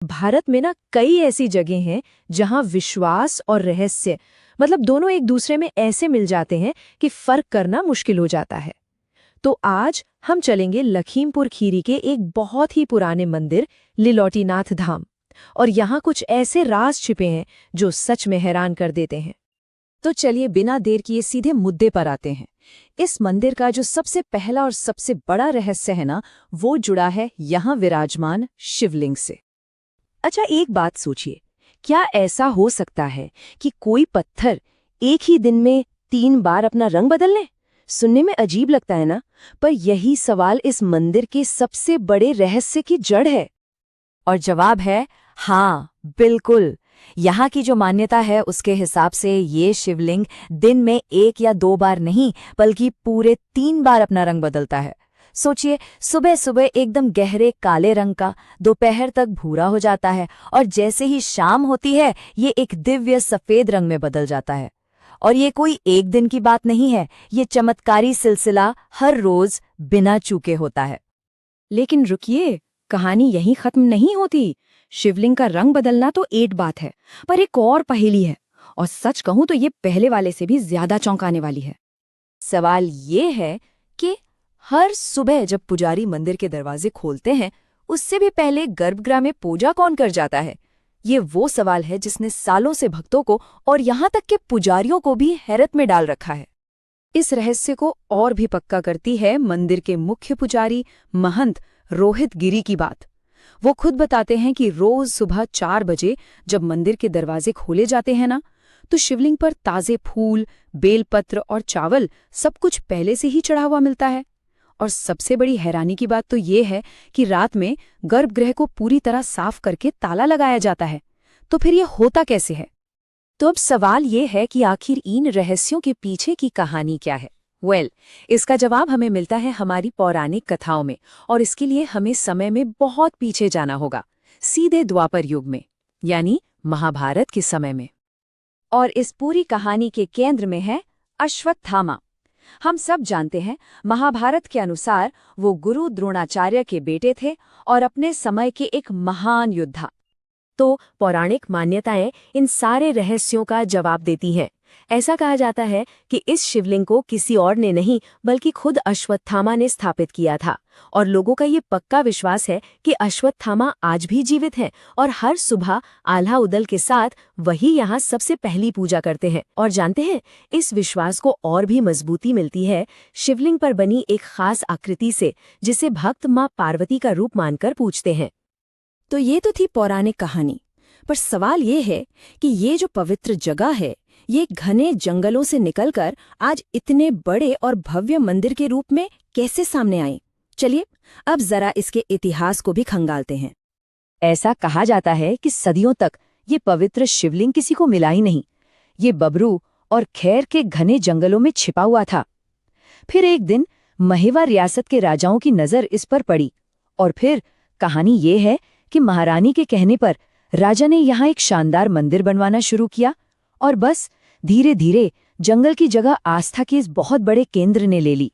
भारत में ना कई ऐसी जगह हैं जहां विश्वास और रहस्य मतलब दोनों एक दूसरे में ऐसे मिल जाते हैं कि फर्क करना मुश्किल हो जाता है। तो आज हम चलेंगे लखीमपुर खीरी के एक बहुत ही पुराने मंदिर लिलोटीनाथ धाम। और यहाँ कुछ ऐसे राज छिपे हैं जो सच में हैरान कर देते हैं। तो चलिए बिना देर किए सीधे मुद्दे पर आते हैं। इस मंदिर का जो सबसे पहला और सबसे बड़ा रहस्य है ना, वो जुड़ा है यहाँ विराजमान शिवलिंग से। अच्छा, एक बात सोचिए, क्या ऐसा हो सकता है कि कोई पत्थर एक ही दिन में 3 बार अपना रंग बदल ले? सुनने में अजीब लगता है ना, पर यही सवाल इस मंदिर के सबसे बड़े रहस्य की जड़ है। और जवाब है हाँ, बिल्कुल। यहाँ की जो मान्यता है उसके हिसाब से ये शिवलिंग दिन में 1 या 2 बार नहीं बल्कि पूरे 3 बार अपना रंग बदलता है। सोचिए, सुबह सुबह एकदम गहरे काले रंग का, दोपहर तक भूरा हो जाता है और जैसे ही शाम होती है ये एक दिव्य सफेद रंग में बदल जाता है। और ये कोई एक दिन की बात नहीं है, ये चमत्कारी सिलसिला हर रोज बिना चूके होता है। लेकिन रुकिए, कहानी यहीं खत्म नहीं होती। शिवलिंग का रंग बदलना तो एक बात है, पर एक और पहेली है, और सच कहूं तो ये पहले वाले से भी ज्यादा चौंकाने वाली है। सवाल ये है कि हर सुबह जब पुजारी मंदिर के दरवाजे खोलते हैं, उससे भी पहले गर्भगृह में पूजा कौन कर जाता है? ये वो सवाल है जिसने सालों से भक्तों को और यहाँ तक के पुजारियों को भी हैरत में डाल रखा है। इस रहस्य को और भी पक्का करती है मंदिर के मुख्य पुजारी महंत रोहित गिरी की बात। वो खुद बताते हैं कि रोज सुबह 4 बजे जब मंदिर के दरवाजे खोले जाते हैं ना, तो शिवलिंग पर ताजे फूल, बेलपत्र और चावल सब कुछ पहले से ही चढ़ा हुआ मिलता है। और सबसे बड़ी हैरानी की बात तो ये है कि रात में गर्भगृह को पूरी तरह साफ करके ताला लगाया जाता है। तो फिर ये होता कैसे है? तो अब सवाल ये है कि आखिर इन रहस्यों के पीछे की कहानी क्या है? इसका जवाब हमें मिलता है हमारी पौराणिक कथाओं में, और इसके लिए हमें समय में बहुत पीछे जाना होगा, सीधे द्वापर युग में, यानी महाभारत के समय में। और इस पूरी कहानी के केंद्र में है अश्वत्थामा। हम सब जानते हैं, महाभारत के अनुसार वो गुरु द्रोणाचार्य के बेटे थे और अपने समय के एक महान योद्धा। तो पौराणिक मान्यताएं इन सारे रहस्यों का जवाब देती हैं। ऐसा कहा जाता है कि इस शिवलिंग को किसी और ने नहीं बल्कि खुद अश्वत्थामा ने स्थापित किया था, और लोगों का ये पक्का विश्वास है कि अश्वत्थामा आज भी जीवित हैं और हर सुबह आल्हा उदल के साथ वही यहाँ सबसे पहली पूजा करते हैं। और जानते हैं, इस विश्वास को और भी मजबूती मिलती है शिवलिंग पर बनी एक खास आकृति से, जिसे भक्त माँ पार्वती का रूप मानकर पूजते हैं। तो ये तो थी पौराणिक कहानी, पर सवाल ये है कि ये जो पवित्र जगह है, ये घने जंगलों से निकलकर आज इतने बड़े और भव्य मंदिर के रूप में कैसे सामने आई? चलिए अब जरा इसके इतिहास को भी खंगालते हैं। ऐसा कहा जाता है कि सदियों तक ये पवित्र शिवलिंग किसी को मिला ही नहीं। ये बबरू और खैर के घने जंगलों में छिपा हुआ था। फिर एक दिन महेवा रियासत के राजाओं की नजर इस पर पड़ी, और फिर कहानी ये है कि महारानी के कहने पर राजा ने यहाँ एक शानदार मंदिर बनवाना शुरू किया, और बस धीरे धीरे जंगल की जगह आस्था के इस बहुत बड़े केंद्र ने ले ली।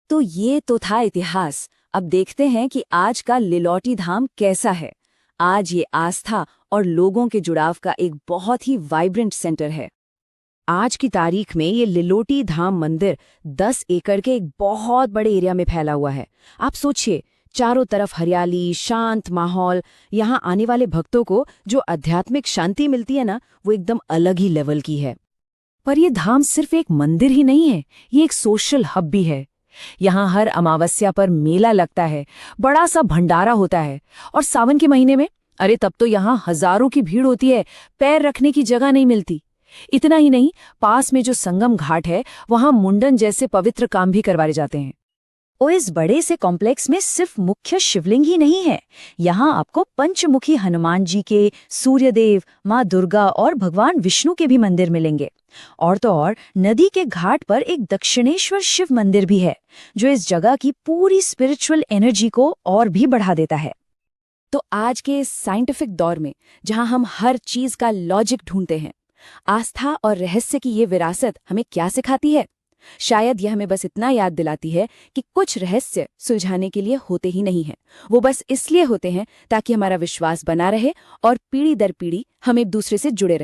तो ये तो था इतिहास। अब देखते हैं कि आज का लिलोटी धाम कैसा है। आज ये आस्था और लोगों के जुड़ाव का एक बहुत ही वाइब्रेंट सेंटर है। आज की तारीख में ये लिलोटी धाम मंदिर 10 एकड़ के एक बहुत बड़े एरिया में फैला हुआ है। आप सोचिए, चारों तरफ हरियाली, शांत माहौल। यहाँ आने वाले भक्तों को जो आध्यात्मिक शांति मिलती है ना, वो एकदम अलग ही लेवल की है। पर ये धाम सिर्फ एक मंदिर ही नहीं है, ये एक सोशल हब भी है। यहाँ हर अमावस्या पर मेला लगता है, बड़ा सा भंडारा होता है, और सावन के महीने में अरे तब तो यहाँ हजारों की भीड़ होती है, पैर रखने की जगह नहीं मिलती। इतना ही नहीं, पास में जो संगम घाट है वहाँ मुंडन जैसे पवित्र काम भी करवाए जाते हैं। और इस बड़े से कॉम्प्लेक्स में सिर्फ मुख्य शिवलिंग ही नहीं है, यहाँ आपको पंचमुखी हनुमान जी के, सूर्यदेव, माँ दुर्गा और भगवान विष्णु के भी मंदिर मिलेंगे। और तो और नदी के घाट पर एक दक्षिणेश्वर शिव मंदिर भी है, जो इस जगह की पूरी स्पिरिचुअल एनर्जी को और भी बढ़ा देता है। तो आज के इस साइंटिफिक दौर में, जहाँ हम हर चीज का लॉजिक ढूंढते हैं, आस्था और रहस्य की ये विरासत हमें क्या सिखाती है? शायद यह हमें बस इतना याद दिलाती है कि कुछ रहस्य सुलझाने के लिए होते ही नहीं हैं, वो बस इसलिए होते हैं ताकि हमारा विश्वास बना रहे और पीढ़ी दर पीढ़ी हम एक दूसरे से जुड़े रहें।